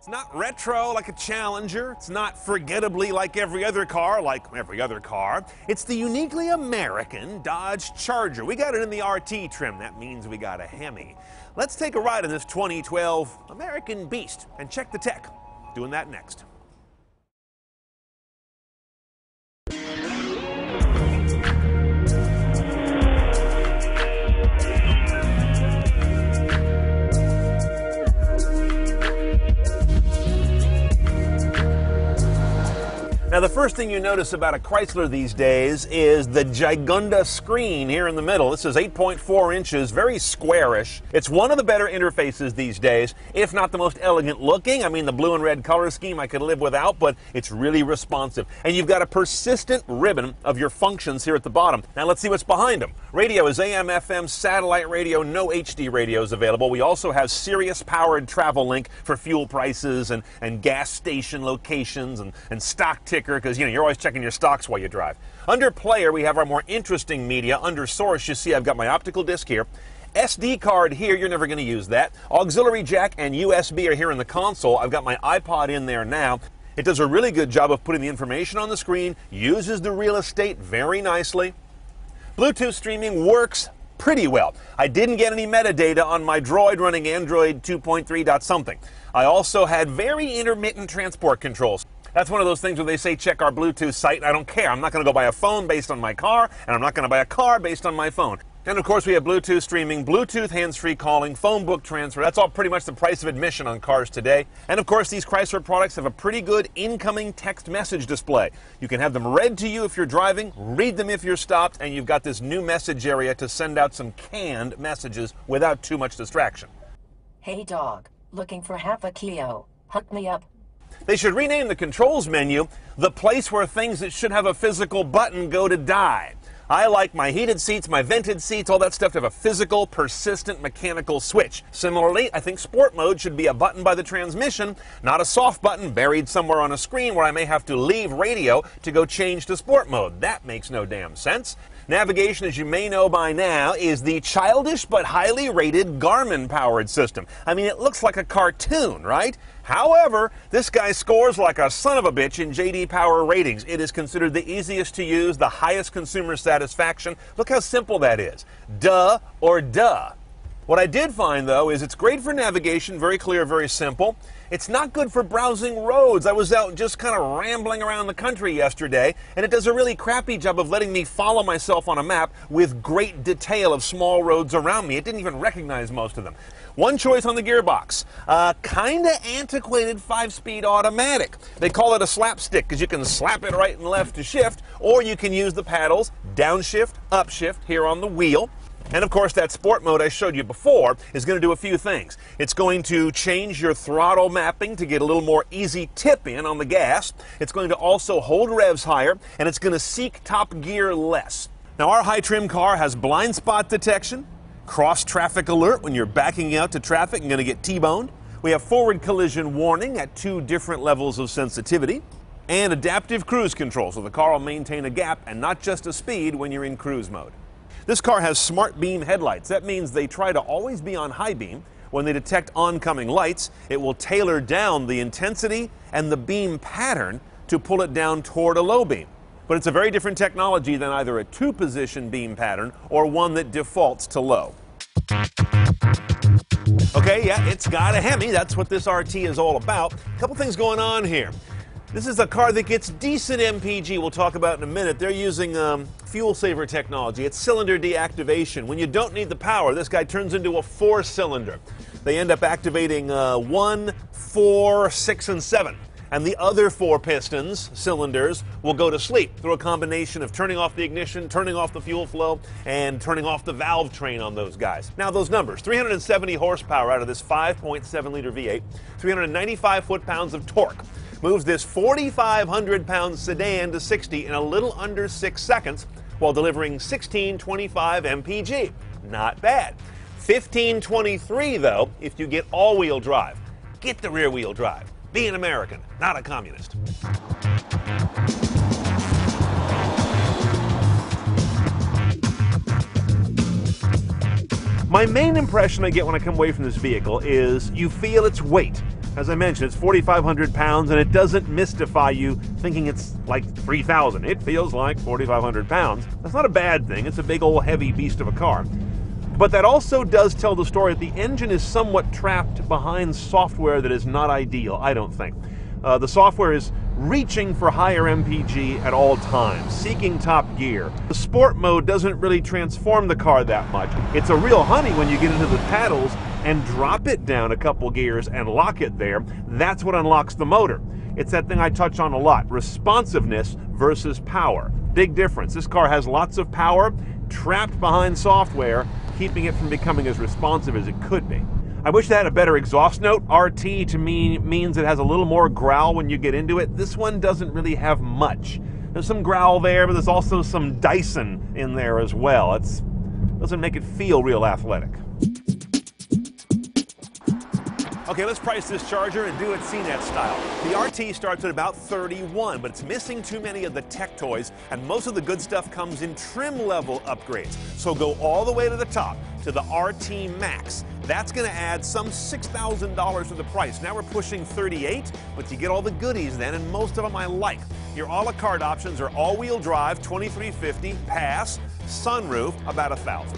It's not retro like a Challenger. It's not forgettably like every other car, It's the uniquely American Dodge Charger. We got it in the RT trim. That means we got a Hemi. Let's take a ride in this 2012 American Beast and check the tech. Doing that next. Now, the first thing you notice about a Chrysler these days is the Gigunda screen here in the middle. This is 8.4 inches, very squarish. It's one of the better interfaces these days, if not the most elegant looking. I mean, the blue and red color scheme I could live without, but it's really responsive. And you've got a persistent ribbon of your functions here at the bottom. Now, let's see what's behind them. Radio is AM, FM, satellite radio, no HD radios available. We also have Sirius-powered Travel Link for fuel prices and gas station locations and stock tickets. Because, you're always checking your stocks while you drive. Under player, we have our more interesting media. Under source, you see I've got my optical disc here. SD card here, you're never going to use that. Auxiliary jack and USB are here in the console. I've got my iPod in there now. It does a really good job of putting the information on the screen, uses the real estate very nicely. Bluetooth streaming works pretty well. I didn't get any metadata on my Droid running Android 2.3 something. I also had very intermittent transport controls. That's one of those things where they say check our Bluetooth site, and I don't care. I'm not going to go buy a phone based on my car, and I'm not going to buy a car based on my phone. And of course we have Bluetooth streaming, Bluetooth hands-free calling, phone book transfer. That's all pretty much the price of admission on cars today. And of course these Chrysler products have a pretty good incoming text message display. You can have them read to you if you're driving, read them if you're stopped, and you've got this new message area to send out some canned messages without too much distraction. Hey dog, looking for half a kilo. Hook me up. They should rename the controls menu the place where things that should have a physical button go to die. I like my heated seats, my vented seats, all that stuff to have a physical, persistent mechanical switch. Similarly, I think sport mode should be a button by the transmission, not a soft button buried somewhere on a screen where I may have to leave radio to go change to sport mode. That makes no damn sense. Navigation, as you may know by now, is the childish but highly rated Garmin-powered system. I mean, it looks like a cartoon, right? However, this guy scores like a son of a bitch in J.D. Power ratings. It is considered the easiest to use, the highest consumer satisfaction. Look how simple that is. Duh or duh. What I did find, though, is it's great for navigation, very clear, very simple. It's not good for browsing roads. I was out just kind of rambling around the country yesterday, and it does a really crappy job of letting me follow myself on a map with great detail of small roads around me. It didn't even recognize most of them. One choice on the gearbox, kind of antiquated 5-speed automatic. They call it a slapstick because you can slap it right and left to shift, or you can use the paddles, downshift, upshift here on the wheel. And of course that sport mode I showed you before is going to do a few things. It's going to change your throttle mapping to get a little more easy tip in on the gas. It's going to also hold revs higher, and it's going to seek top gear less. Now our high trim car has blind spot detection, cross traffic alert when you're backing out to traffic and going to get T-boned. We have forward collision warning at 2 different levels of sensitivity, and adaptive cruise control, so the car will maintain a gap and not just a speed when you're in cruise mode. This car has smart beam headlights. That means they try to always be on high beam. When they detect oncoming lights, it will tailor down the intensity and the beam pattern to pull it down toward a low beam. But it's a very different technology than either a 2-position beam pattern or one that defaults to low. Okay, yeah, it's got a Hemi. That's what this RT is all about. A couple things going on here. This is a car that gets decent MPG we'll talk about in a minute. They're using fuel saver technology. It's cylinder deactivation. When you don't need the power, this guy turns into a 4-cylinder. They end up activating 1, 4, 6, and 7. And the other 4 pistons, cylinders, will go to sleep through a combination of turning off the ignition, turning off the fuel flow, and turning off the valve train on those guys. Now those numbers, 370 horsepower out of this 5.7-liter V8, 395 foot-pounds of torque. Moves this 4,500-pound sedan to 60 in a little under 6 seconds while delivering 1625 mpg. Not bad. 1523, though, if you get all-wheel drive. Get the rear-wheel drive. Be an American, not a communist. My main impression I get when I come away from this vehicle is you feel its weight. As I mentioned, it's 4,500 pounds, and it doesn't mystify you thinking it's like 3,000. It feels like 4,500 pounds. That's not a bad thing. It's a big old heavy beast of a car. But that also does tell the story that the engine is somewhat trapped behind software that is not ideal, I don't think. The software is reaching for higher MPG at all times, seeking top gear. The sport mode doesn't really transform the car that much. It's a real honey when you get into the paddles and drop it down a couple gears and lock it there. That's what unlocks the motor. It's that thing I touch on a lot, responsiveness versus power. Big difference. This car has lots of power, trapped behind software, keeping it from becoming as responsive as it could be. I wish it had a better exhaust note. RT to me means it has a little more growl when you get into it. This one doesn't really have much. There's some growl there, but there's also some Dyson in there as well. It doesn't make it feel real athletic. Okay, let's price this Charger and do it CNET style. The RT starts at about $31, but it's missing too many of the tech toys, and most of the good stuff comes in trim level upgrades. So go all the way to the top, to the RT Max. That's going to add some $6,000 to the price. Now we're pushing $38, but you get all the goodies then, and most of them I like. Your a la carte options are all-wheel drive, $2,350, pass, sunroof, about $1,000.